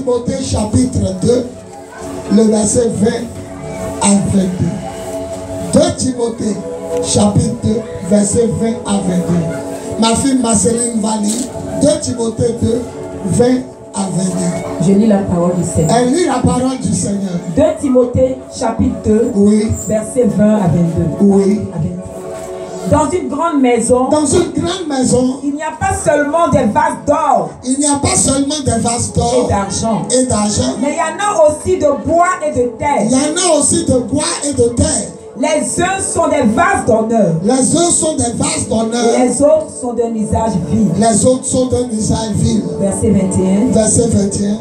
Timothée chapitre 2, le verset 20 à 22. 2 Timothée chapitre 2, verset 20 à 22. Ma fille Marceline va lire 2 Timothée 2, 20 à 22. Je lis la parole du Seigneur. Elle lit la parole du Seigneur. 2 Timothée chapitre 2, oui. Verset 20 à 22. Oui. Dans une grande maison, il n'y a pas seulement des vases d'or. Il n'y a pas seulement des vases d'or et d'argent. Mais il y en a aussi de bois et de terre. Il y en a aussi de bois et de terre. Les uns sont des vases d'honneur. Les uns sont des vases d'honneur. Et les autres sont d'un usage vil. Les autres sont d'un usage vil. Verset 21. Verset 21.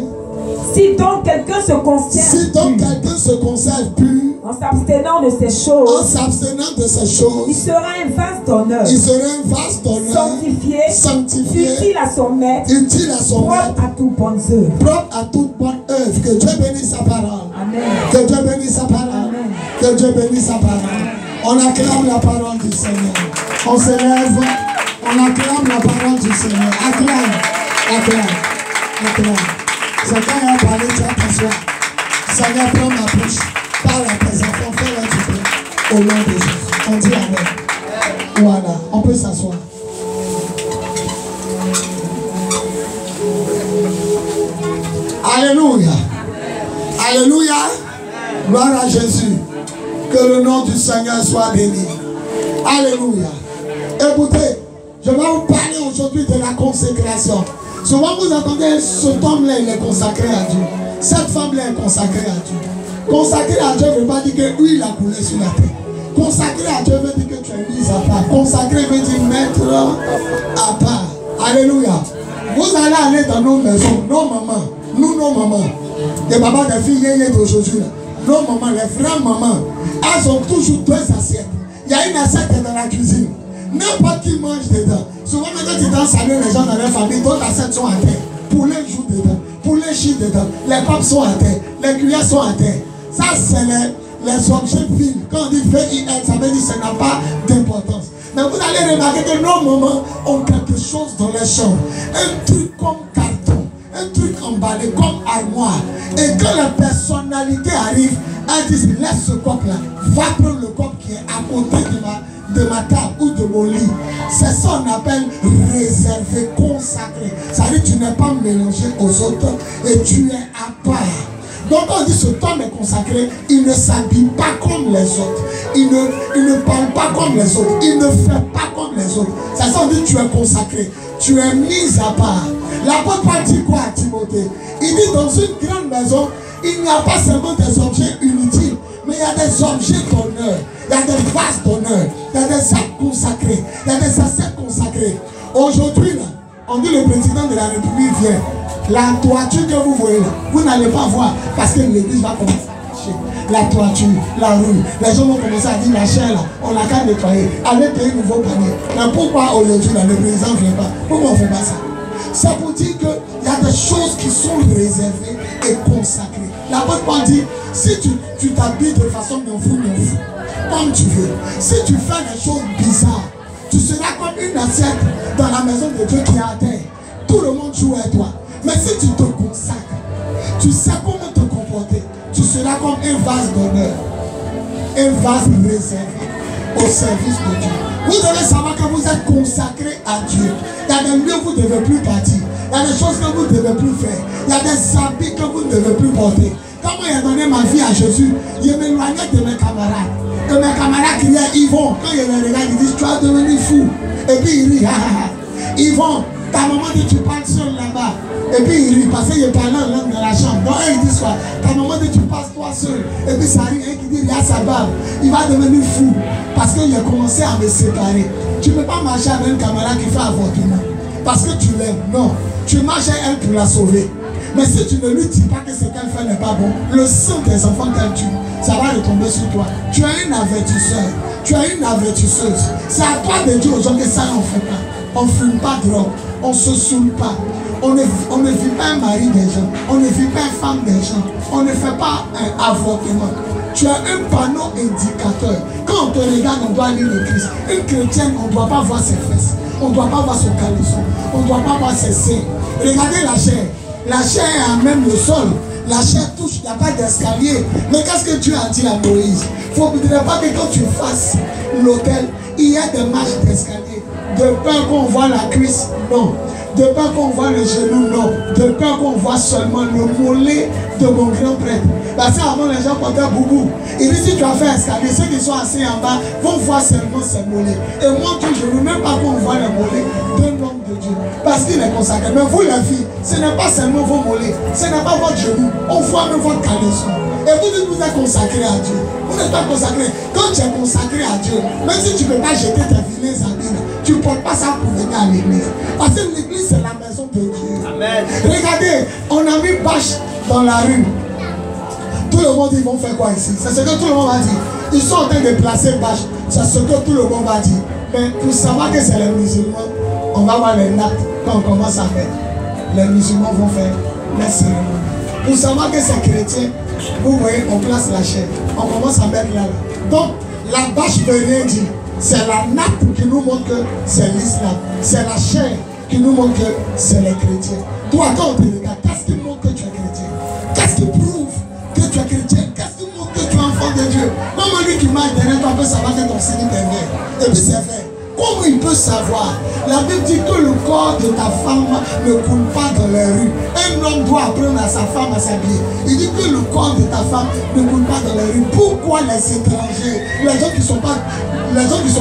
Si donc quelqu'un se conserve pur, en s'abstenant de ces choses, il sera un vase d'honneur. Sanctifié, utile à son maître, propre à toute bonne œuvre. Que Dieu bénisse sa parole. Amen. Que Dieu bénisse sa parole. Amen. Que Dieu bénisse sa parole. On acclame la parole du Seigneur. On se lève. On acclame la parole du Seigneur. Acclame. C'est quand il a parlé, tu vas t'asseoir. Seigneur, prends ma bouche. Parle à tes enfants, fais-leur du bien. Au nom de Jésus. On dit amen. Voilà, on peut s'asseoir. Alléluia. Alléluia. Gloire à Jésus. Que le nom du Seigneur soit béni. Alléluia. Écoutez, je vais vous parler aujourd'hui de la consécration. Souvent vous entendez, cet homme-là, il est consacré à Dieu. Cette femme-là est consacrée à Dieu. Consacré à Dieu ne veut pas dire que l'huile a coulé sur la terre. Consacré à Dieu veut dire que tu es mis à part. Consacré veut dire mettre à part. Alléluia. Vous allez aller dans nos maisons, nos mamans, nos mamans, les papas des filles d'aujourd'hui, nos mamans, les vraies mamans, elles ont toujours 2 assiettes. Il y a une assiette dans la cuisine. N'importe qui mange dedans. Souvent, quand tu danses saluer les gens dans leur famille, d'autres assiettes sont à terre. Poulet joue dedans, poulet chie dedans, les copes sont à terre, les cuillères sont à terre. Ça, c'est les objets vils. Quand on dit VIL, ça veut dire que ça n'a pas d'importance. Mais vous allez remarquer que nos mamans ont quelque chose dans les chambres. Un truc comme carton, un truc emballé comme armoire. Et quand la personnalité arrive, elles disent laisse ce coq-là, va prendre le coq qui est à côté de ma table ou de mon lit. C'est ça qu'on appelle réservé, consacré. Ça veut dire que tu n'es pas mélangé aux autres et tu es à part. Donc on dit ce homme est consacré, il ne s'habille pas comme les autres. Il ne parle pas comme les autres. Il ne fait pas comme les autres. Ça veut dire que tu es consacré. Tu es mis à part. L'apôtre Paul dit quoi à Timothée? Il dit dans une grande maison, il n'y a pas seulement des objets inutiles, mais il y a des objets d'honneur. Il y a des vases d'honneur. Il y a des sacs consacrés. Il y a des assiettes consacrées. Aujourd'hui, là, on dit le président de la République vient. La toiture que vous voyez là, vous n'allez pas voir parce que l'église va commencer à marcher. La toiture, la rue, les gens vont commencer à dire la chair là, on n'a qu'à nettoyer. Allez payer un nouveau panier. Mais pourquoi aujourd'hui là, le président ne vient pas? Pourquoi on ne fait pas ça? C'est pour dire qu'il y a des choses qui sont réservées et consacrées. L'apôtre Paul dit, si tu t'habilles de façon non fou, comme tu veux, si tu fais des choses bizarres, tu seras comme une assiette dans la maison de Dieu qui est à terre. Tout le monde joue à toi. Mais si tu te consacres, tu sais comment te comporter, tu seras comme un vase d'honneur, un vase réservé au service de Dieu. Vous devez savoir que vous êtes consacré à Dieu. Il y a des lieux où vous ne devez plus partir. Il y a des choses que vous ne devez plus faire. Il y a des habits que vous ne devez plus porter. Quand moi j'ai donné ma vie à Jésus, je m'éloignais de mes camarades. Et mes camarades criaient Yvon. Quand je les regarde, ils disent tu vas devenir fou. Et puis ils rient. Yvon, ta maman dit tu parles seul là-bas. Et puis il rit parce qu'il parlait en langue dans la chambre. Donc eux ils disent quoi? Ta maman dit tu passes toi seul. Et puis ça rit, un qui dit il y a sa barbe. Il va devenir fou. Parce qu'il a commencé à me séparer. Tu ne peux pas marcher avec un camarade qui fait avortement. Parce que tu l'aimes. Non. Tu marches avec elle pour la sauver. Mais si tu ne lui dis pas que ce qu'elle fait n'est pas bon, le sang des enfants qu'elle tue, ça va retomber sur toi. Tu as une avertisseur. Tu as une avertisseuse. C'est à toi de dire aux gens que ça on ne fait pas. On ne fume pas de drogue. On ne se saoule pas. On ne vit pas un mari des gens. On ne vit pas une femme des gens. On ne fait pas un avortement. Tu as un panneau indicateur. Quand on te regarde, on doit lire le Christ. Une chrétienne, on ne doit pas voir ses fesses. On ne doit pas voir son caleçon. On ne doit pas voir ses seins. Regardez la chair. La chair est à même le sol. La chair touche, il n'y a pas d'escalier. Mais qu'est-ce que Dieu a dit à Moïse? Il ne faudrait pas que quand tu fasses l'autel, il y a des marches d'escalier. De peur qu'on voit la cuisse, non. De peur qu'on voit le genou, non. De peur qu'on voit seulement le mollet de mon grand prêtre. Parce qu'avant, les gens portaient boubou. Il dit, si tu as fait escalier, ceux qui sont assis en bas vont voir seulement ses mollets. Et moi, je ne veux même pas qu'on voit les mollets d'un homme de Dieu. Parce qu'il est consacré. Mais vous, les filles, ce n'est pas seulement vos mollets. Ce n'est pas votre genou. On voit même votre caleçon. Et vous dites que vous êtes consacré à Dieu. Vous n'êtes pas consacré. Quand tu es consacré à Dieu, même si tu ne peux pas jeter tes vilains habits, tu ne portes pas ça pour venir à l'église. Parce que l'église, c'est la maison de Dieu. Amen. Regardez, on a mis bâche dans la rue. Tout le monde, ils vont faire quoi ici? C'est ce que tout le monde va dire. Ils sont en train de placer bâche. C'est ce que tout le monde va dire. Mais pour savoir que c'est les musulmans, on va voir les nattes quand on commence à mettre. Les musulmans vont faire les cérémonies. Pour savoir que c'est chrétien, vous voyez, on place la chair. On commence à mettre là. Donc, la bâche ne veut rien dire. C'est la nappe qui nous montre que c'est l'islam. C'est la chair qui nous montre que c'est les chrétiens. Toi, quand on te regarde, qu'est-ce qui montre que tu es chrétien? Qu'est-ce qui prouve que tu es chrétien? Qu'est-ce qui montre que tu es enfant de Dieu? Maman, lui qui marche derrière toi peut savoir que ton signe est vrai. Et puis c'est vrai. Comment il peut savoir? La Bible dit que le corps de ta femme ne coule pas dans les rues. Un homme doit apprendre à sa femme à s'habiller. Il dit que le corps de ta femme ne coule pas dans les rues. Pourquoi les étrangers, les gens qui ne sont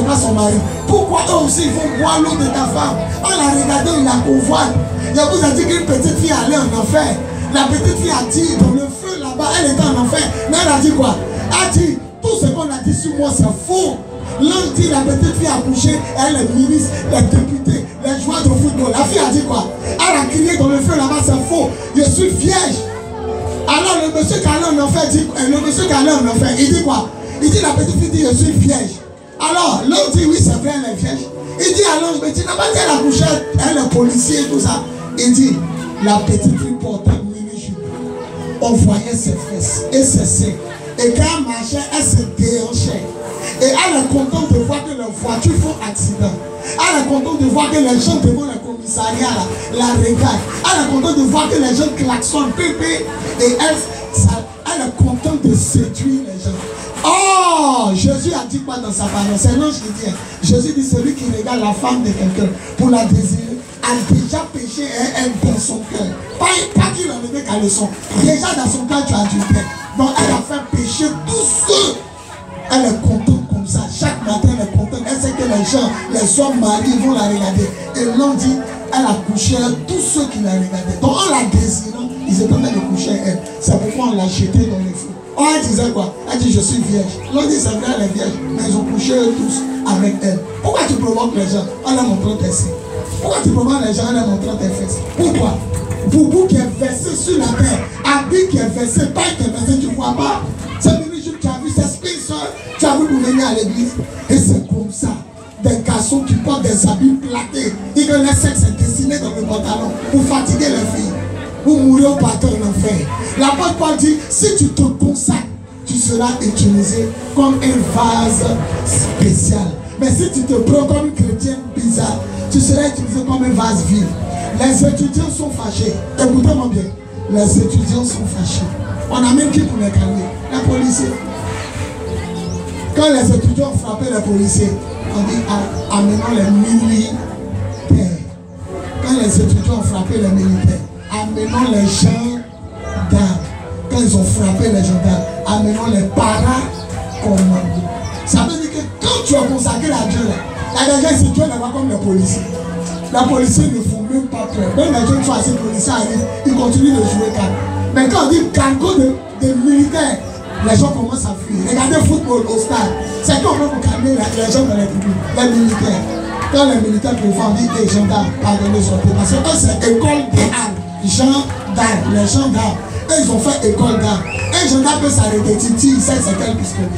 pas son mari, pourquoi eux aussi ils vont boire l'eau de ta femme? On l'a regardé, il la convoite. Il vous a dit qu'une petite fille allait en enfer. La petite fille a dit dans le feu là-bas, elle était en enfer. Mais elle a dit quoi? Elle a dit, tout ce qu'on a dit sur moi c'est faux. L'homme dit la petite fille a couché, elle est ministre, les députés, les joueurs de football. La fille a dit quoi? Elle a crié dans le feu là-bas, c'est faux. Je suis vierge. Alors le monsieur qui allait en enfer dit, il dit quoi? Il dit la petite fille dit je suis vierge. Alors l'homme dit oui c'est vrai elle est vierge. Il dit alors mais tu n'as pas dit elle a couché, elle est policier et tout ça. Il dit la petite fille portait une mini-jupe. On voyait ses fesses et ses seins. Et quand elle marchait, elle se déhanchait. Et elle est contente de voir que les voitures font accident. Elle est contente de voir que les gens devant le commissariat la regardent. Elle est contente de voir que les gens klaxonnent, pépé. Et elle est contente de séduire les gens. Oh, Jésus a dit quoi dans sa parole? C'est l'ange qui dit. Jésus dit celui qui regarde la femme de quelqu'un pour la désirer a déjà péché et elle dans son cœur. Pas qu'il en avait qu'à leçon. Déjà dans son cœur tu as du paix. Donc elle a fait pécher tous ceux. Elle est contente comme ça. Chaque matin elle est contente. Elle sait que les gens, les hommes mariés vont la regarder. Et l'on dit, elle a couché avec tous ceux qui la regardaient. Donc en la désirant, ils étaient en train de coucher avec elle. C'est pourquoi on l'a jetée dans le feu. Oh, elle disait quoi? Elle dit je suis vierge. L'on dit c'est vrai elle est vierge. Mais ils ont couché tous avec elle. Pourquoi tu provoques les gens en leur montrant tes seins? Pourquoi tu provoques les gens en leur montrant tes fesses? Pourquoi? Boubou qui est versé sur la terre, habit qui est versé, paille qui est versé, tu ne vois pas? C'est venu, tu as vu, c'est spécial. Tu as vu pour venir à l'église. Et c'est comme ça. Des garçons qui portent des habits plaqués. Et que le sexe est dessiné dans le pantalon pour fatiguer les filles. Pour mourir au partant en enfer. La Bible dit, si tu te consacres, tu seras utilisé comme un vase spécial. Mais si tu te prends comme une chrétienne bizarre, tu seras utilisé comme un vase vide. Les étudiants sont fâchés. Écoutez-moi bien. Les étudiants sont fâchés. On a même qui pour les calmer? Les policiers. Quand les étudiants ont frappé les policiers, on dit amenons les militaires. Quand les étudiants ont frappé les militaires, amenons les gendarmes. Quand ils ont frappé les gendarmes, amenons les paracommandos. Ça veut dire que quand tu as consacré à Dieu, la dernière si Dieu n'est pas comme les policiers. La policier ne font même pas peur. Même les jeunes fois, ces policiers arrivent, ils continuent de jouer calme. Mais quand on dit cargo de militaires, les gens commencent à fuir. Regardez le football au stade. C'est qu'on veut calmer les gens dans les publics, les militaires. Quand les militaires préfèrent dire les gendarmes, pardonnez, sortez. Parce que c'est école des armes. Gendarmes, les gendarmes. Eux, ils ont fait école d'armes. Un gendarme peut s'arrêter, Titi, il sait c'est quel pistolet.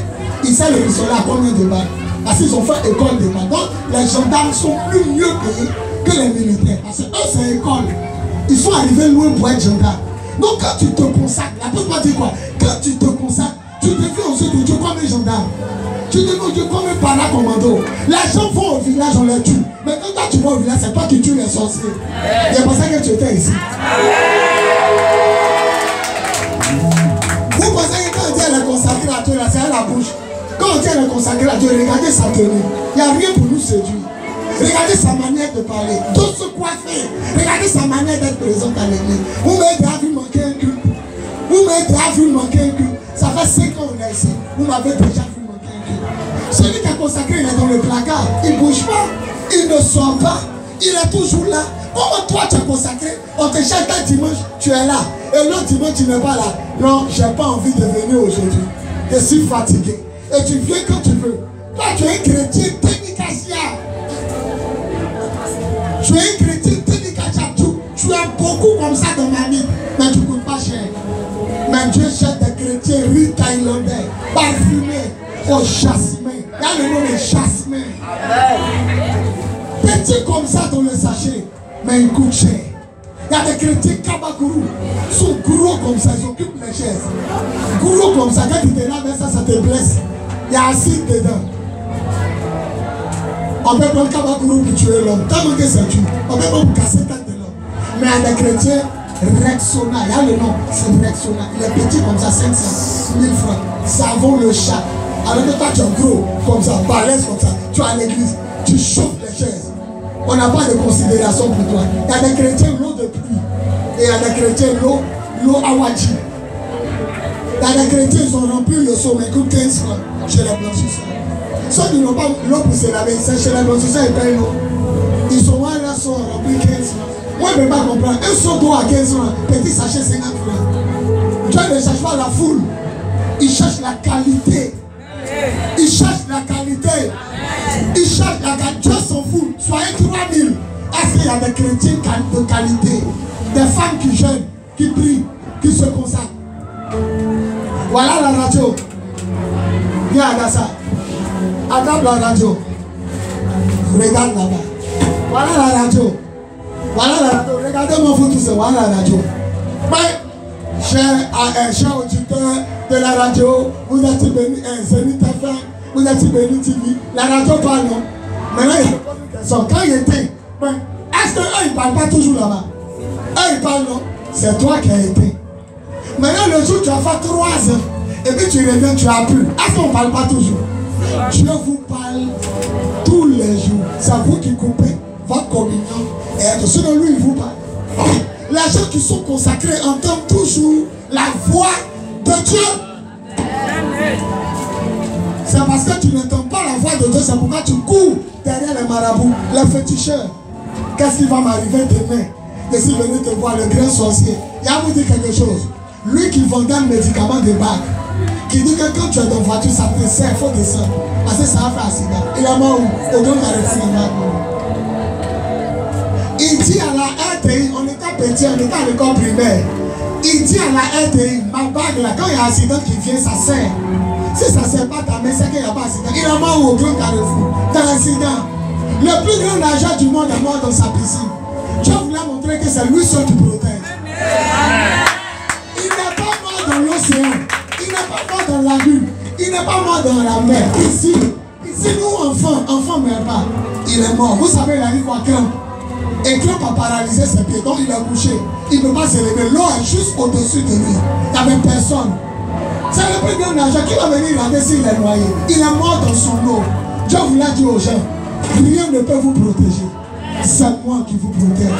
Il sait le pistolet à combien de balles. Parce qu'ils ont fait école de balles. Donc, les gendarmes sont plus mieux payés que les militaires. Parce que eux, c'est école. Ils sont arrivés loin pour être gendarmes. Donc, quand tu te consacres, la Bible dit quoi? Quand tu te consacres, tu deviens aussi de Dieu comme un gendarme. Tu deviens Dieu comme un paracommando. Les gens vont au village, on les tue. Mais quand toi tu vas au village, c'est toi qui tues les sorciers. C'est pour ça que tu étais ici. consacré à Dieu, là, c'est à la bouche. Quand on dit elle est consacrée à Dieu, regardez sa tenue. Il n'y a rien pour nous séduire. Regardez sa manière de parler. Tout se coiffer. Regardez sa manière d'être présente à l'église. Vous m'avez déjà vu manquer un culte. Vous m'avez déjà vu manquer un culte. Ça fait 5 ans qu'on est ici. Vous m'avez déjà vu manquer un culte. Celui qui est consacré, il est dans le placard. Il ne bouge pas. Il ne sort pas. Il est toujours là. Comment toi tu es consacré? On te cherche un dimanche, tu es là. Et l'autre dimanche, tu n'es pas là. Non, je n'ai pas envie de venir aujourd'hui. Je suis fatigué. Et tu viens quand tu veux. Toi, tu es un chrétien technicasia. Tu es un chrétien technicasia. Tu as beaucoup comme ça dans ma vie. Mais tu ne coûtes pas cher. Mais Dieu cherche des chrétiens riches thaïlandais, parfumés, au jasmin. Il y a le nom de jasmin. Petit comme ça dans le sachet. Mais il coûte cher. Il y a des chrétiens Kabakuru. Ils sont gros comme ça, ils occupent les chaises. Gros comme ça, quand tu te laves, ça te blesse. Il y a acide dedans. On peut prendre Kabakuru pour tuer l'homme. Tant que c'est tué. On peut prendre pour casser la tête de l'homme. Mais il y a des chrétiens Rexona. Il y a le nom, c'est Rexona. Il est petit comme ça, 500, 1000 francs. Savon le chat. Alors que toi tu es gros comme ça, balèze comme ça. Tu es à l'église, tu chauffes les chaises. On n'a pas de considération pour toi. Il y a des chrétiens l'eau de pluie. Et il y a des chrétiens l'eau awadji. Il y a des chrétiens qui ont rempli le seau, mais coûtent 15 francs chez les blanchisseurs. Ceux qui n'ont pas l'eau pour se laver, c'est chez les blanchisseurs, ils payent l'eau. Ils sont là, là, sont remplis 15 francs. Moi, je ne peux pas comprendre. Un seau d'eau à 15 francs, petit sachet 50 francs. Dieu ne cherche pas la foule. Il cherche la qualité. Il cherche la qualité. Il cherche la qualité. Dieu s'en fout. Soyez 3000. Est-ce qu'il y a des chrétiens de qualité? Des femmes qui jeûnent, qui prient, qui se consacrent. Voilà la radio. Viens à ça. Attrape la radio. Regarde là-bas. Voilà la radio. Voilà la radio. Regardez-moi vous tous. Voilà la radio. Mais, chers auditeurs de la radio, vous êtes bénis, Zénith FM, vous êtes bénis TV. La radio parle, non? Maintenant, il pose une question. Quand il était, est-ce qu'eux, ils ne parlent pas toujours là-bas? Eux, ils parlent, non? C'est toi qui as été. Maintenant, le jour, tu as fait 3 ans. Et puis tu reviens, tu as pu. Est-ce qu'on ne parle pas toujours? Dieu vous parle tous les jours. C'est vous qui coupez votre communion. Et sinon, lui, il vous parle. Les gens qui sont consacrés entendent toujours la voix de Dieu. C'est parce que tu n'entends pas la voix de Dieu, c'est pourquoi tu cours derrière les marabouts, les féticheurs. Qu'est-ce qui va m'arriver demain? Je suis venu te voir, le grand sorcier. Il va vous dire quelque chose. Lui qui vendait un médicament de bac, qui dit que quand tu es dans la voiture, ça te sert, il faut descendre. Parce que ça va faire accident. Il est mort où? Au grand carrefour. Il dit à la RTI, on était petit, on était à l'école primaire. Il dit à la RTI, ma bague là, quand il y a un accident qui vient, ça sert. Si ça ne sert pas ta main, c'est qu'il n'y a pas d'accident. Il est mort au grand carrefour. Dans l'accident. Le plus grand nageur du monde est mort dans sa piscine. Dieu voulait montrer que c'est lui seul qui protège. Il n'est pas mort dans l'océan. Il n'est pas mort dans la lune. Il n'est pas mort dans la mer. Ici, nous enfants ne meurent pas. Il est mort. Vous savez, il a dit quoi, Cramp? Et Cramp a paralysé ses pieds, donc il a couché. Il ne peut pas se lever. L'eau est juste au-dessus de lui. Il n'y avait personne. C'est le plus grand nageur qui va venir regarder s'il est noyé. Il est mort dans son eau. Dieu voulait dire aux gens, rien ne peut vous protéger. C'est moi qui vous protège.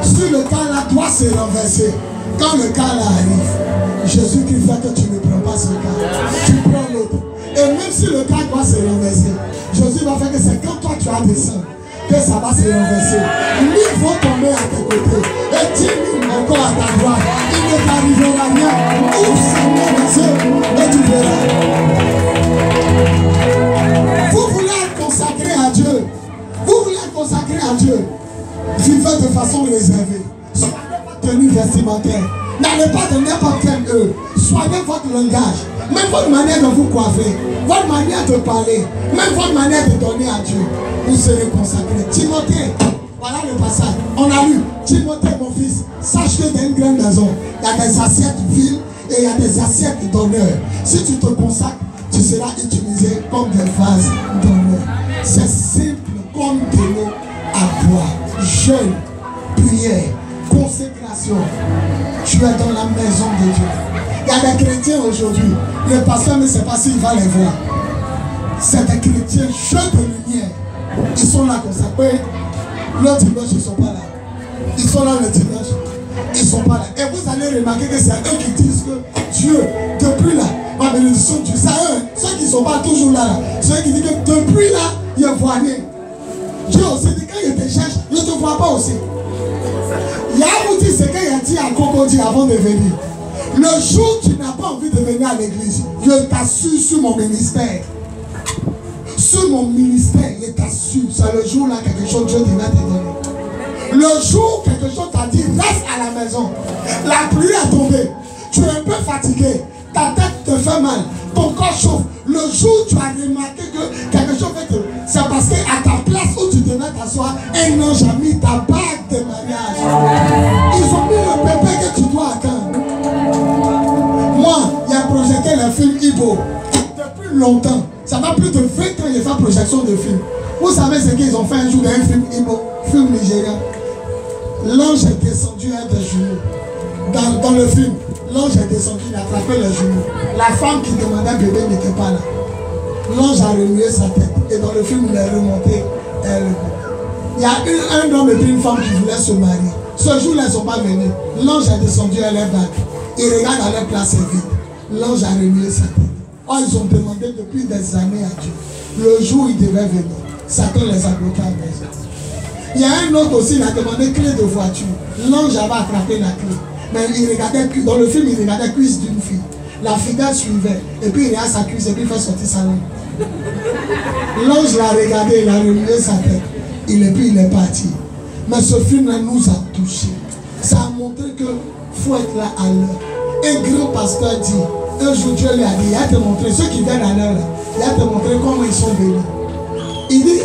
Si le cas là doit se renverser, quand le cas là arrive, Jésus qui fait que tu ne prends pas ce cas, tu prends l'autre. Et même si le cas doit se renverser, Jésus va faire que c'est quand toi tu as descendu que ça va se renverser. Ils vont tomber à tes côtés. Et 10 000 encore à ta droite. Il ne t'arrivera rien. Ouvre sa main et tu verras. Vous voulez être consacré à Dieu. Vous voulez être consacré à Dieu. Vivez de façon réservée. Soyez votre tenue vestimentaire. N'allez pas de n'importe quel Soyez votre langage. Même votre manière de vous coiffer. Votre manière de parler. Même votre manière de donner à Dieu. Vous serez consacré. Timothée, voilà le passage. On a lu, Timothée mon fils, sache que dans une grande maison, il y a des assiettes viles et il y a des assiettes d'honneur. Si tu te consacres, tu seras utilisé comme des vases d'honneur. C'est simple comme de l'eau à boire. Jeûne, prière, consécration. Tu es dans la maison de Dieu. Il y a des chrétiens aujourd'hui, le pasteur ne sait pas s'il va les voir. C'est des chrétiens jeunes de lumière. Ils sont là comme ça. Le dimanche, ils ne sont pas là. Ils sont là le dimanche. Ils ne sont pas là. Et vous allez remarquer que c'est eux qui disent que Dieu, depuis là, ma bénédiction de Dieu, c'est eux. Ceux qui ne sont pas toujours là, ceux qui disent que depuis là, ils ne voient rien. Dieu aussi dit quand il te cherche, il ne te voit pas aussi. Il y a un outil, c'est qu'il a dit à Cocody avant de venir. Le jour où tu n'as pas envie de venir à l'église, je t'assure sur mon ministère. Sur mon ministère, je t'assure, c'est le jour là quelque chose Dieu va te donner. Le jour où quelque chose t'a dit, reste à la maison. La pluie a tombé. Tu es un peu fatigué. Ta tête te fait mal. Ton corps chauffe. Le jour où tu as remarqué que quelque chose fait te... C'est parce qu'à ta place où tu devais t'asseoir, un ange a mis ta bague de mariage. Ils ont mis le bébé que tu dois attendre. Moi, il y a projeté le film Ibo. Depuis longtemps. Ça va plus de 20 ans qu'il y a fait projection de film. Vous savez ce qu'ils ont fait un jour dans un film Ibo, film nigérien. L'ange est descendu à des genoux. Dans le film, l'ange est descendu, il a attrapé les genoux. La femme qui demandait un bébé n'était pas là. L'ange a remué sa tête. Et dans le film, il est remonté. Il y a eu un homme et puis une femme qui voulaient se marier. Ce jour-là, ils ne sont pas venus. L'ange est descendu à leur bague. Il regarde à leur place vide. L'ange a remué sa tête. Oh, ils ont demandé depuis des années à Dieu. Le jour où il devait venir, Satan les a bloqués à la maison. Il y a un autre aussi, il a demandé clé de voiture. L'ange avait attrapé la clé. Mais il regardait, dans le film, il regardait la cuisse d'une fille. La fidèle suivait. Et puis il regarde sa cuisse et puis il fait sortir sa langue. L'ange l'a regardé, il a remué sa tête. Et puis il est parti. Mais ce film-là nous a touchés. Ça a montré qu'il faut être là à l'heure. Un grand pasteur dit, un jour Dieu lui a dit, il a te montré, ceux qui viennent à l'heure, il a te montré comment ils sont venus. Il dit,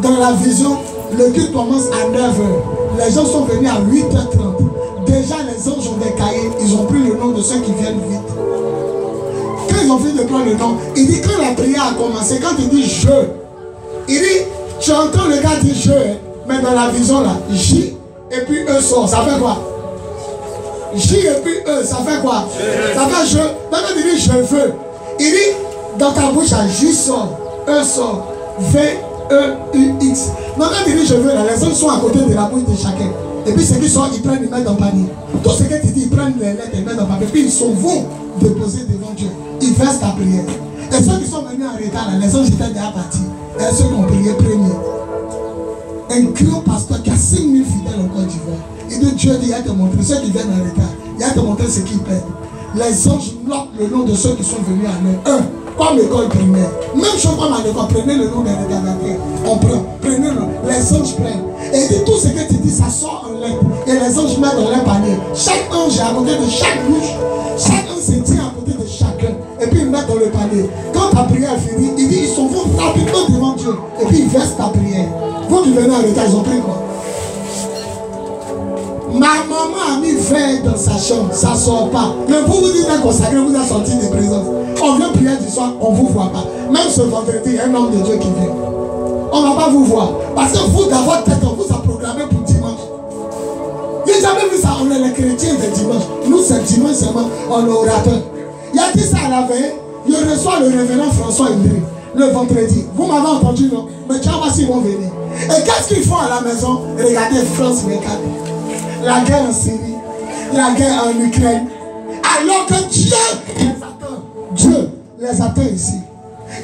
dans la vision, le culte commence à 9h. Les gens sont venus à 8h30. Déjà les anges ont des cahiers, ils ont pris le nom de ceux qui viennent vite. Quand ils ont fini de prendre le nom, il dit, quand la prière a commencé, quand il dit je, il dit, tu entends le gars dire je, mais dans la vision là, J et puis E sort, ça fait quoi? J et puis E, ça fait quoi? Ça fait je. Maintenant il dit je veux. Il dit dans ta bouche, J sort, E sort, V, E, U, X. Maintenant il dit je veux, là, les autres sont à côté de la bouche de chacun. Et puis ceux qui sortent, ils prennent, ils mettent dans le panier. Tout ce que tu dis, ils prennent les lettres, ils mettent dans le panier. Puis ils s'en vont déposer devant Dieu. Ils versent ta prière. Et ceux qui sont venus en retard, là, les autres étaient déjà partis. Et ceux qui ont prié premier. Un grand pasteur qui a 5000 fidèles en Côte d'Ivoire. Il dit Dieu dit, il a te montré ceux qui viennent en retard. Il a te montré ce qu'ils perdent. Les anges notent le nom de ceux qui sont venus à l'heure. Comme l'école primaire. Même chose comme à l'école, prenez le nom des retardataires. On prend, prenez le nom. Les anges prennent. Et il dit tout ce que tu dis, ça sort en lettres. Et les anges mettent dans leur panier. Chaque ange est à côté de chaque bouche. Chaque ange se tient à côté de chacun. Et puis ils mettent dans le panier. Quand ta prière est finie, il dit ils sont vont rapidement devant Dieu. Et puis ils versent ta prière. Vous qui venez en retard, ils ont pris quoi? Ma maman a mis verre dans sa chambre, ça ne sort pas. Mais vous vous dites consacré, vous avez sorti des présences. On vient prier du soir, on ne vous voit pas. Même ce vendredi, il y a un homme de Dieu qui vient. On ne va pas vous voir. Parce que vous, dans votre tête, on vous a programmé pour dimanche. Vous n'avez jamais vu ça, on est les chrétiens de dimanche. Nous, c'est dimanche seulement, on est orateur. Il a dit ça à la veille, il reçoit le révérend François Indri, le vendredi. Vous m'avez entendu, non? Mais tu vas voir s'ils vont venir. Et qu'est-ce qu'ils font à la maison? Regardez France 24. La guerre en Syrie, la guerre en Ukraine, alors que Dieu les attend. Dieu les attend ici.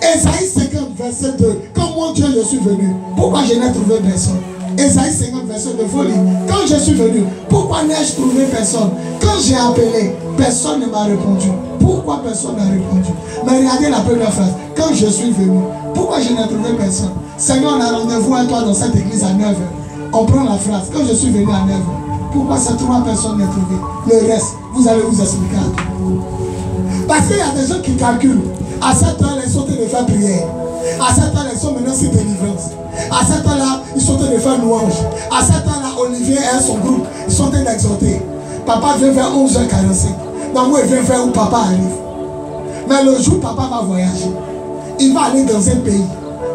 Ésaïe 50, verset 2. Quand moi Dieu je suis venu, pourquoi je n'ai trouvé personne? Ésaïe 50, verset 2, folie. Quand je suis venu, pourquoi n'ai-je trouvé personne? Quand j'ai appelé, personne ne m'a répondu. Pourquoi personne n'a répondu? Mais regardez la première phrase. Quand je suis venu, pourquoi je n'ai trouvé personne? Seigneur, on a rendez-vous à toi dans cette église à 9h. On prend la phrase. Quand je suis venu à 9h. Pourquoi ces 3 personnes n'est trouvé? Le reste, vous allez vous expliquer à tout. Parce qu'il y a des gens qui calculent. À cette heure, ils sont en train de faire prière. À cette heure, ils sont maintenant sur délivrance. À cette heure-là, ils sont en train de faire louange. À cette heure-là, Olivier et son groupe, ils sont en train d'exhorter. Papa vient vers 11h45. Donc moi, il vient vers où papa arrive. Mais le jour où papa va voyager, il va aller dans un pays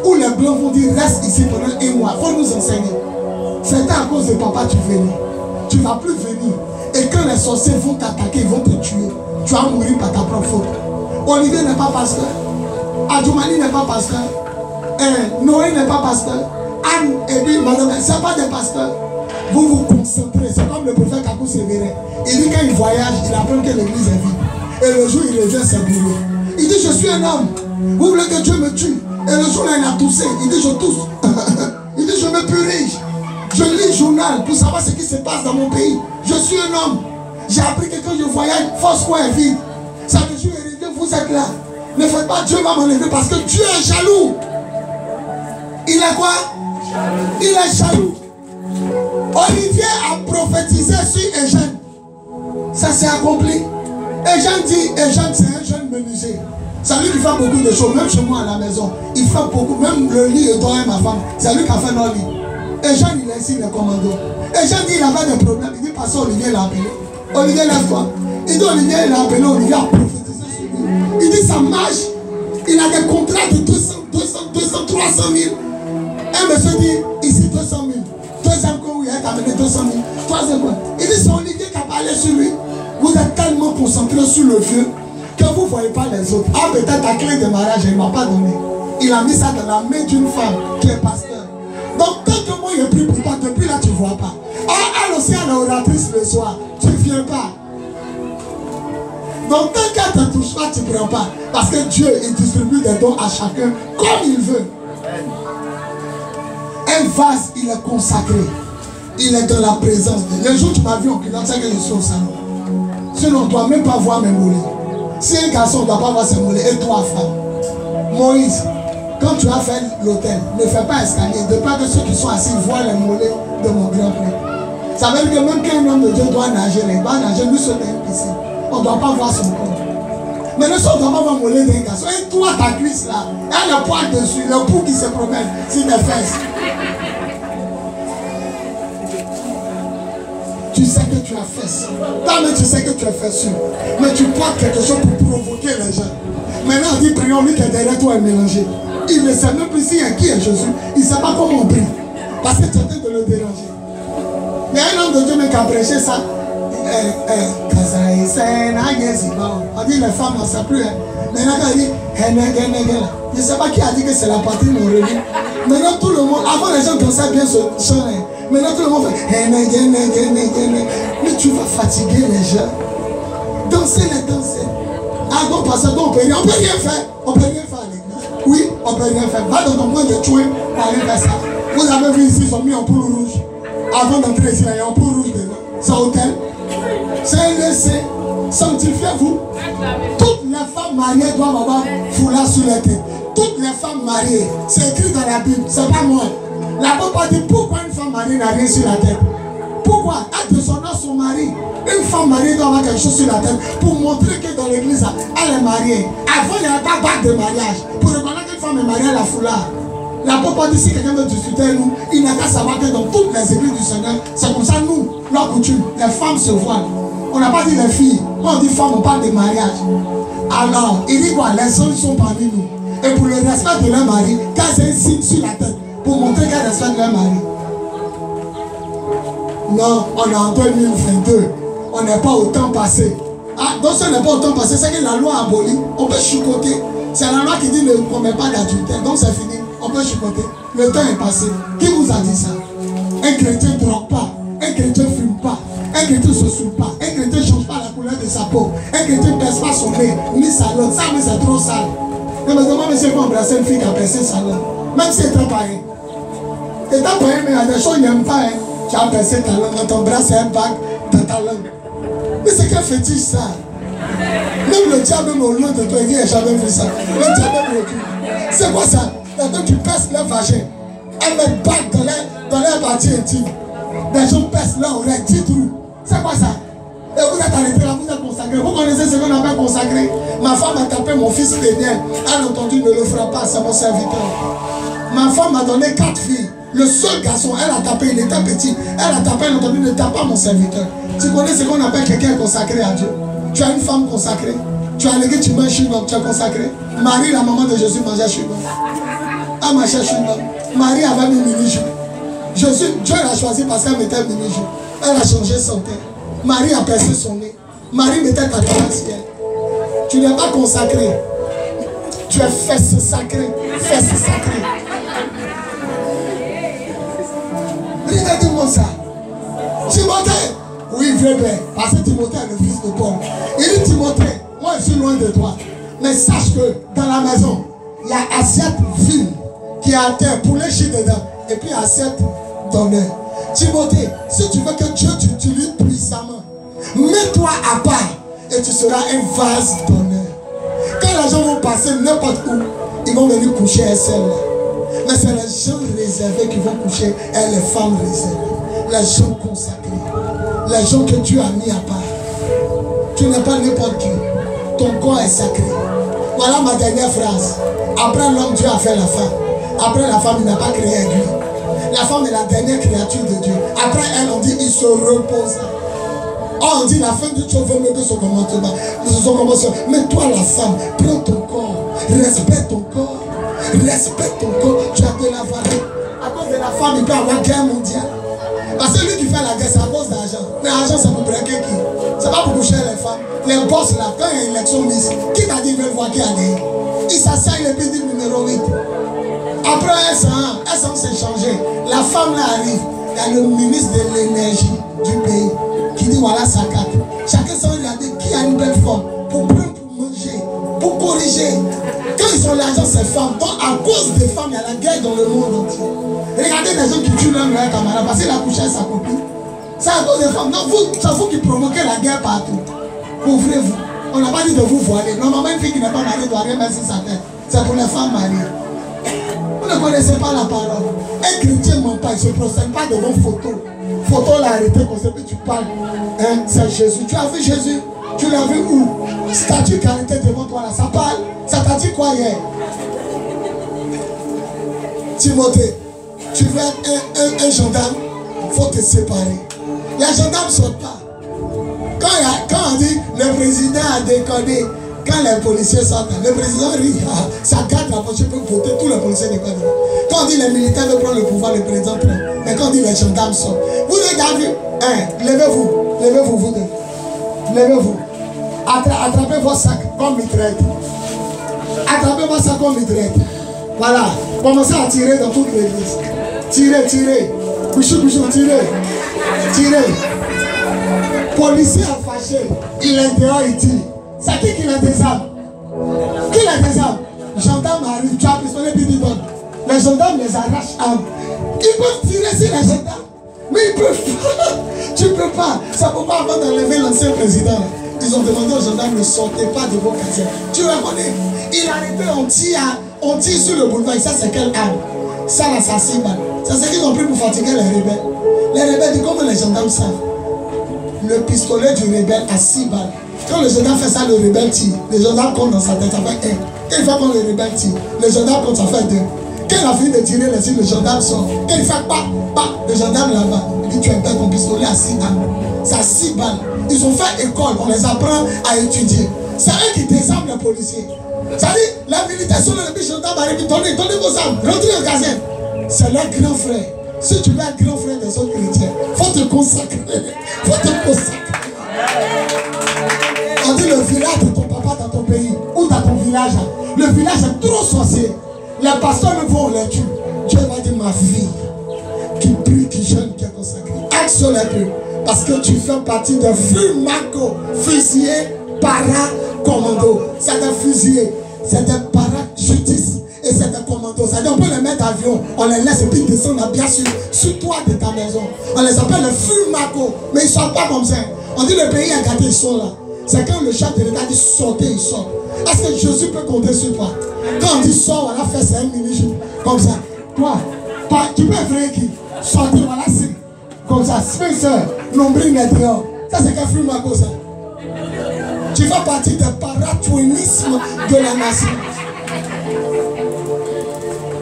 où les blancs vont dire reste ici pendant 1 mois. Il faut nous enseigner. C'était à cause de papa que tu venais. Tu ne vas plus venir. Et quand les sorciers vont t'attaquer, ils vont te tuer. tu vas mourir par ta propre faute. Olivier n'est pas pasteur. Adjoumani n'est pas pasteur. Noé n'est pas pasteur. Anne et puis madame, ce n'est pas des pasteurs. Vous vous concentrez. C'est comme le prophète Kakou Sévérin. Il dit quand il voyage, il apprend que l'église est vide. Et le jour il revient, c'est bourré. Il dit je suis un homme. Vous voulez que Dieu me tue. Et le jour là il a toussé. Il dit je tousse. Il dit je me purige. Je lis le journal pour savoir ce qui se passe dans mon pays. Je suis un homme. J'ai appris que quand je voyage, Foursquare est vide. Ça veut dire que vous êtes là. Ne faites pas Dieu va m'enlever parce que Dieu est jaloux. Il est quoi? Il est jaloux. Olivier a prophétisé sur Eugène. Ça s'est accompli. Eugène dit, Eugène c'est un jeune menuisier. C'est lui qui fait beaucoup de choses, même chez moi à la maison. Il fait beaucoup, même le lit et toi et ma femme. C'est lui qui a fait nos lits. Eugène il est ici le commando. Eugène dit il avait des problèmes. Il dit parce que Olivier l'a appelé. Olivier lève-toi. Il dit Olivier l'a appelé, Olivier a prophétisé sur lui. Il dit ça marche. Il a des contrats de 200, 300 000. Un monsieur dit ici 200 000. Deuxième coup, il a amené 200 000. Troisième coup. Il dit c'est Olivier qui a parlé sur lui. Vous êtes tellement concentré sur le vieux que vous ne voyez pas les autres. Ah, peut-être ta clé de mariage, il ne m'a pas donné. Il a mis ça dans la main d'une femme qui est pasteur. Donc, tant que moi, il prie pour toi, depuis là, tu ne vois pas. Ah, elle aussi, elle est oratrice le soir. Tu ne viens pas. Donc, tant qu'elle ne te touche pas, tu ne prends pas. Parce que Dieu, il distribue des dons à chacun comme il veut. Un vase, il est consacré. Il est dans la présence de Dieu. Le jour où tu m'as vu en culotte, c'est que je suis au salon. Sinon, on ne doit même pas voir mes mollets. Si un garçon ne doit pas voir ses mollets, et toi, femme. Moïse, quand tu as fait l'autel, ne fais pas escalier. De peur que ceux qui sont assis voient les mollets de mon grand-père. Ça veut dire que même qu'un homme de Dieu doit nager, il va nager lui seul dans une piscine. On ne doit pas voir son corps. Mais le soir, on ne doit pas voir le mollet d'un garçon. Et toi, ta cuisse là, il y a le poil dessus, le pouls qui se promène sur tes fesses. Tu sais que tu as fait ça. Toi, mais tu sais que tu as fait ça. Mais tu portes quelque chose pour provoquer les gens. Maintenant, on dit prions, lui qui est derrière toi est mélangé. Il ne sait même plus qui est Jésus. Il ne sait pas comment on prie. Parce que tu es en train de le déranger. Il y a un homme de Dieu qui a prêché ça. On dit les femmes, on ne sait plus. Maintenant, on dit, je ne sais pas qui a dit que c'est la patrie de mon revenu. Maintenant, tout le monde, avant les gens dansaient bien ce chant. Maintenant, tout le monde fait. Mais tu vas fatiguer les gens. Danser. Ah bon, parce qu'on peut rien faire. On peut rien faire à l'église. Oui, on peut rien faire. Va dans ton coin de tuer, aller faire ça. Vous avez vu ici, ils ont mis un poule rouge. Avant d'entrer ici, il y a un poule rouge dedans. C'est un hôtel. C'est un laissé. Sanctifiez-vous. Toutes les femmes mariées doivent avoir foulard sur la tête. Toutes les femmes mariées, c'est écrit dans la Bible, c'est pas moi. La Bible dit pourquoi une femme mariée n'a rien sur la tête. Pourquoi? Elle déshonore son mari. Une femme mariée doit avoir quelque chose sur la tête pour montrer que dans l'église, elle est mariée. Avant, il n'y avait pas de bague de mariage. Pour reconnaître qu'une femme est mariée, elle a foulard. La Bible dit si quelqu'un veut discuter avec nous, il n'a qu'à savoir que dans toutes les églises du Seigneur, c'est comme ça nous, leur coutume, les femmes se voilent. On n'a pas dit les filles. Quand on dit femmes, on parle de mariage. Alors, il dit quoi? Les hommes sont parmi nous. Et pour le respect de leur mari, quand c'est un signe sur la tête, pour montrer qu'elle respecte leur mari. Non, on est en 2022. On n'est pas au temps passé. Ah, donc ce n'est pas au temps passé, c'est que la loi a aboli. On peut chicoter. C'est la loi qui dit ne commet pas d'adultère. Donc c'est fini. On peut chicoter. Le temps est passé. Qui vous a dit ça? Un chrétien ne drogue pas. Un chrétien ne fume pas. Un chrétien ne se saoule pas. Un chrétien ne change pas la couleur de sa peau. Un chrétien ne pèse pas son nez, ni sa langue. Ça, mais c'est trop sale. Mais comment monsieur va embrasser une fille qui a percé sa langue? Même si c'est très pareil. C'est très pareil, mais il y a des choses qu'il n'aime pas. Hein. Tu as percé ta langue, on t'embrasse un bac dans ta langue. Mais c'est quel fétiche ça? Même le diable, même au loin de toi, il dit, j'ai jamais vu ça. Le diable me recule. C'est quoi ça? Quand tu perces leur vagin, elles mettent bac dans leur partie intime. Des gens percent leur oreille, 10 trous. C'est quoi ça? Et vous êtes arrêté là, vous êtes consacré. Vous connaissez ce qu'on appelle consacré? Ma femme a tapé mon fils Daniel. Elle a entendu, ne le fera pas, c'est mon serviteur. Ma femme m'a donné 4 filles. Le seul garçon, elle a tapé, il était petit. Elle a tapé, elle a entendu, ne tape pas mon serviteur. Tu connais ce qu'on appelle quelqu'un consacré à Dieu? Tu as une femme consacrée. Tu as légué, tu manges chewing-gum, tu es consacré. Marie, la maman de Jésus, mangeait chewing-gum. Elle mangeait chewing-gum. Marie avait mis mini-jupe. Jésus, Dieu l'a choisi parce qu'elle mettait mini-jupe. Elle a changé son teint. Marie a percé son nez. Marie mettait ta arc-en-ciel. Tu n'es pas consacré. Tu es fesse sacré. Fesse sacré. Regardez-moi ça. Timothée. Oui, vrai bien. Parce que Timothée est le fils de Paul. Il dit Timothée, moi je suis loin de toi. Mais sache que dans la maison, il y a assiette vile qui est à terre pour les chier dedans. Et puis assiette d'honneur. Timothée, si tu veux que Dieu t'utilise puissamment, mets-toi à part et tu seras un vase d'honneur. Quand les gens vont passer n'importe où, ils vont venir coucher à celle-là. Mais c'est les gens réservés qui vont coucher et les femmes réservées. Les gens consacrés. Les gens que Dieu a mis à part. Tu n'es pas n'importe qui. Ton corps est sacré. Voilà ma dernière phrase. Après l'homme, Dieu a fait la femme. Après la femme, il n'a pas créé lui. La femme est la dernière créature de Dieu. Après elle, on dit il se reposa. Oh, on dit la fin du chose vaut mieux que son commencement. Mais toi, la femme, prends ton corps. Respecte ton corps. Respecte ton corps. Tu as de la valeur. À cause de la femme, il peut y avoir guerre mondiale. Parce que lui qui fait la guerre, c'est à cause d'argent. Mais l'argent, c'est pour braquer qui? C'est pas pour coucher les femmes. Les boss là, quand il y a une élection Miss, qui t'a dit qu'ils veulent voir qui a gagné? Il s'asseye et puis dit numéro 8. Après un sang s'est changé. La femme là arrive. Il y a le ministre de l'énergie du pays qui dit voilà sa carte. Chacun s'en regarde qui a une belle forme pour prendre, pour manger, pour corriger. Quand ils ont l'argent, ces femmes. Donc à cause des femmes, il y a la guerre dans le monde entier. Regardez les gens qui tuent leur camarade parce qu'il a couché avec sa copine. C'est à cause des femmes. Non, c'est vous qui provoquez la guerre partout. Couvrez-vous. On n'a pas dit de vous voiler. Normalement, une fille qui n'est pas mariée doit rien mettre sur sa tête. C'est pour les femmes mariées. Vous ne connaissez pas la parole. Un chrétien ne ment pas, il ne se procède pas devant photo. Photo l'a arrêté comme ça, puis tu parles. Hein, c'est Jésus. Tu as vu Jésus? Tu l'as vu où? Statue qui a arrêté devant toi là, ça parle. Ça t'a dit quoi hier? Timothée, tu veux être un gendarme, il faut te séparer. Les gendarmes ne sortent pas. Quand on dit le président a déconné, quand les policiers sortent, le président rit, ça garde la voiture pour voter, tous les policiers déconnent. Quand on dit les militaires veulent prendre le pouvoir, le président prend. Mais quand on dit les gendarmes sortent, vous regardez, hein, levez-vous, vous deux. Levez-vous. Attrapez vos sacs comme mitraille. Attrapez vos sacs comme mitraille. Voilà. Commencez à tirer dans toute l'église. Tirez. Bouchou, tirez. Policier a fâché. Il est dehors, il tire. C'est qui a des armes? Qui a des armes? Gendarme arrive, tu as pistolet, puis il donne. Les gendarmes les arrachent armes. Ils peuvent tirer sur les gendarmes. Mais ils peuvent pas. Tu peux pas. C'est pourquoi avant d'enlever l'ancien président, ils ont demandé aux gendarmes ne sortez pas de vos casernes. Tu reconnais? Il a arrêté, on tire sur le boulevard. Ça, c'est quelle arme? Ça, là, ça 6 balles. C'est ce qu'ils ont pris pour fatiguer les rebelles. Les rebelles disent comment les gendarmes savent. Le pistolet du rebelle à 6 balles. Quand le gendarme fait ça, le rebelle tire. Le gendarme compte dans sa tête, ça fait 1. Quand il fait comme le rebelle tire, le gendarme compte, ça fait 2. Quand il a fini de tirer, le gendarme sort. Quand il fait pas, le gendarme là-bas, il dit tu as ton pistolet à 6 balles. C'est à 6 balles. Ils ont fait école, on les apprend à étudier. C'est eux qui désarment les policiers. Ça dit, les militaires sont là, les gendarmes arrivent, donnez vos armes, rentrez en caserne. C'est leur grand frère. Si tu veux être grand frère des autres chrétiens, il faut te consacrer. On dit le village de ton papa dans ton pays, ou dans ton village, le village est trop sorcier. Les pasteurs ne vont les tuer. Dieu va dire ma fille, qui prie, qui jeûne, qui est consacrée. Axe sur les deux. Parce que tu fais partie de FUMACO, fusillé, para-commando. C'est des fusillés, c'est des para-justice et c'est des commandos. C'est-à-dire on peut les mettre d'avion, on les laisse et puis descendre bien sûr sur toi de ta maison. On les appelle les FUMACO, mais ils ne sortent pas comme ça. On dit le pays est gâté, ils sont là. C'est quand le chef de l'État dit sortez, ils sortent. Est-ce que Jésus peut compter sur toi? Quand on dit sort, on a fait 5 minutes comme ça. Toi, tu peux effrayer qui? Sortez, voilà, c'est comme ça. Spencer, nombril n'est dehors. Ça, c'est qu'un FUMACO, ça. Tu fais partie du paratouinisme de la nation.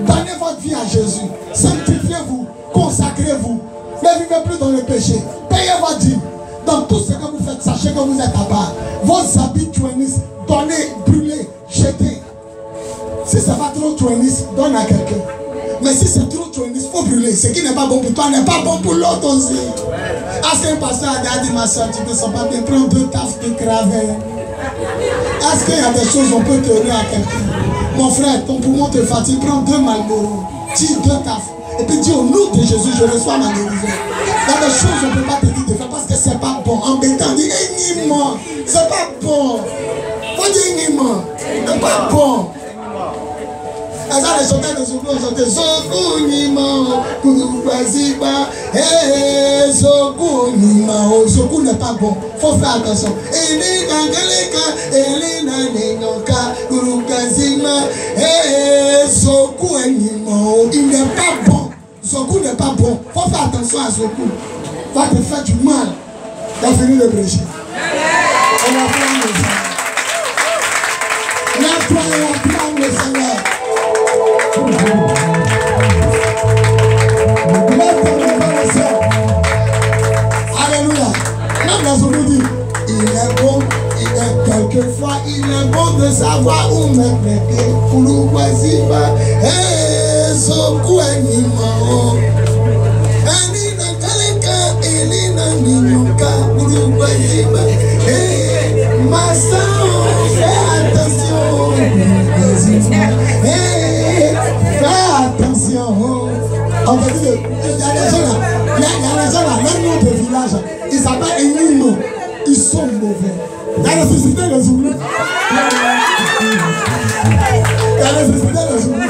Donnez votre vie à Jésus. Sanctifiez-vous. Consacrez-vous. Ne vivez plus dans le péché. Payez votre dîme. Dans tout ce que vous faites, sachez que vous êtes à part. Vos habits touinistes, donnez, brûlez, jetez. Si ça va trop touiniste, donne à quelqu'un. Mais si c'est trop touiniste, il faut brûler. Ce qui n'est pas bon pour toi n'est pas bon pour l'autre aussi. Est-ce qu'un pasteur a dit ma soeur, tu ne te sens pas bien, prends 2 taffes de cravelle. Est-ce qu'il y a des choses qu'on peut donner à quelqu'un? Mon frère, ton poumon te fatigue, prends 2 Marlboro, tire 2 taf. Et puis dis au nom de Jésus, je reçois ma guérison. Il y a des choses qu'on ne peut pas te dire de faire parce que c'est pas bon. En bêtant, dit éniment, c'est pas bon. Faut dire éniment, c'est pas bon. Et ça, les chanteurs de Zoku ont chanté Zoku Nima, Kouroubaziba, Zoku Nima. Zoku n'est pas bon, faut faire attention. Elina Galeka, Elina Nenyoka, Kouroubazima, Zoku Nima. Il n'est pas bon. Zoku n'est pas bon. Faut faire attention à Zoku. Va te faire du mal. Tu as fini de prêcher. On va prendre le Seigneur. Lève-toi et on prend le Seigneur. Alléluia. Même dans son dit, il est bon, quelquefois il est bon de savoir où mettre les pieds. Pour nous voici pas, son coup est nimao. Elina Kaleka, Elina Ninyoka, pour nous voici pas. Ma soeur, fais attention. Fais attention. On va dire, il y a des gens là, même nom de village, ils s'appellent Enino, ils sont mauvais. Il y a nécessité de Zoulou. Il y a nécessité de Zoulou.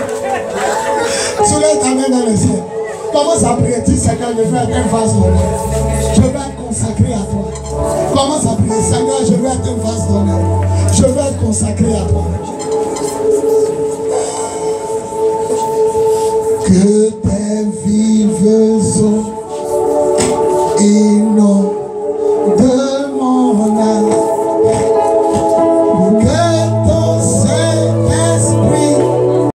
Soleil ta main dans le ciel. Commence à prier, dis Seigneur, je vais être un vase d'honneur. Je vais être consacré à toi. Commence à prier, Seigneur, je vais être un vase d'honneur. Je vais être consacré à toi. Que tes vies